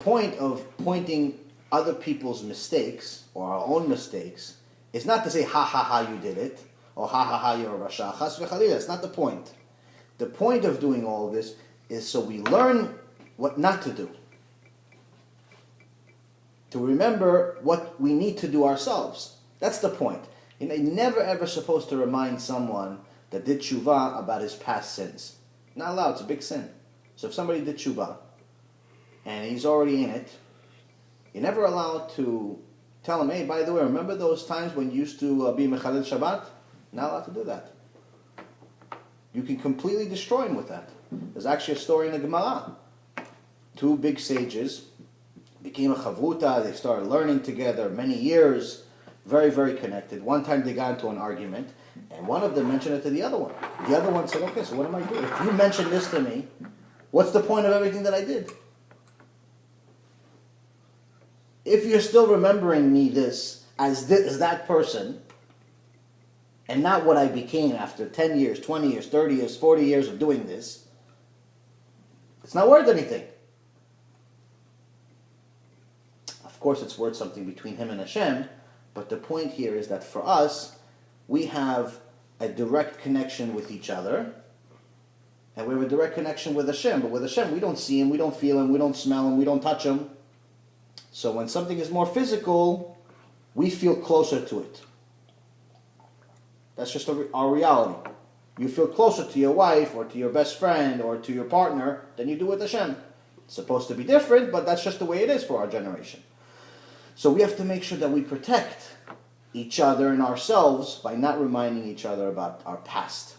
Point of pointing other people's mistakes or our own mistakes is not to say ha ha ha you did it or ha ha ha you're a rasha. Chas v'chalila. That's not the point. The point of doing all of this is so we learn what not to do. To remember what we need to do ourselves. That's the point. You're never ever supposed to remind someone that did teshuva about his past sins. Not allowed. It's a big sin. So if somebody did teshuva and he's already in it, you're never allowed to tell him, hey, by the way, remember those times when you used to be mechalel Shabbat? Not allowed to do that. You can completely destroy him with that. There's actually a story in the Gemara. Two big sages became a chavruta. They started learning together many years, very, very connected. One time they got into an argument, and one of them mentioned it to the other one. The other one said, okay, so what am I doing? If you mentioned this to me, what's the point of everything that I did? If you're still remembering me as that person, and not what I became after 10 years, 20 years, 30 years, 40 years of doing this, it's not worth anything. Of course, it's worth something between him and Hashem, but the point here is that for us, we have a direct connection with each other, and we have a direct connection with Hashem. But with Hashem, we don't see him, we don't feel him, we don't smell him, we don't touch him. So when something is more physical, we feel closer to it. That's just our reality. You feel closer to your wife or to your best friend or to your partner than you do with Hashem. It's supposed to be different, but that's just the way it is for our generation. So we have to make sure that we protect each other and ourselves by not reminding each other about our past.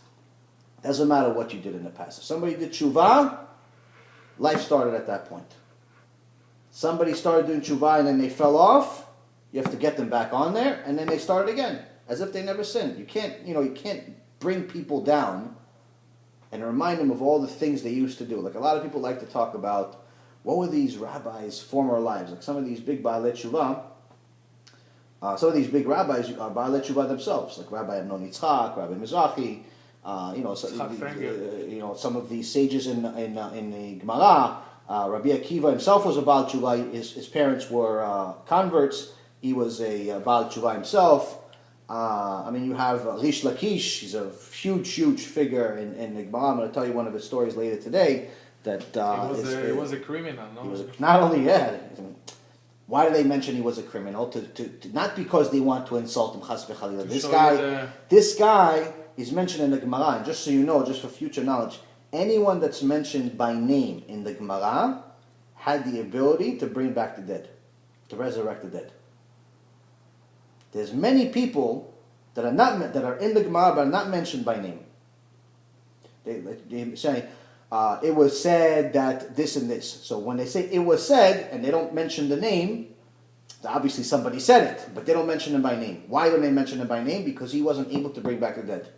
Doesn't matter what you did in the past. If somebody did teshuva, life started at that point. Somebody started doing teshuva and then they fell off, you have to get them back on there, and then they started again, as if they never sinned. You can't bring people down and remind them of all the things they used to do. Like a lot of people like to talk about, what were these rabbis' former lives? Like some of these big Baalei Teshuva, some of these big rabbis are Baalei Teshuva themselves, like Rabbi Amnon Yitzchak, Rabbi Mizrahi, some of these sages in the Gemara. Rabbi Akiva himself was a Baal Teshuva. His parents were converts. He was a Baal Teshuva himself. You have Rish Lakish. He's a huge figure in the Gemara. I'm going to tell you one of his stories later today. That he was a criminal. No? He was not only why do they mention he was a criminal? To not because they want to insult him. Chas v'chalila. This guy is mentioned in the Gemara. And just so you know, just for future knowledge, anyone that's mentioned by name in the Gemara had the ability to bring back the dead, to resurrect the dead. There's many people that are in the Gemara but are not mentioned by name. They say, it was said that this and this. So when they say it was said and they don't mention the name, obviously somebody said it, but they don't mention him by name. Why don't they mention him by name? Because he wasn't able to bring back the dead.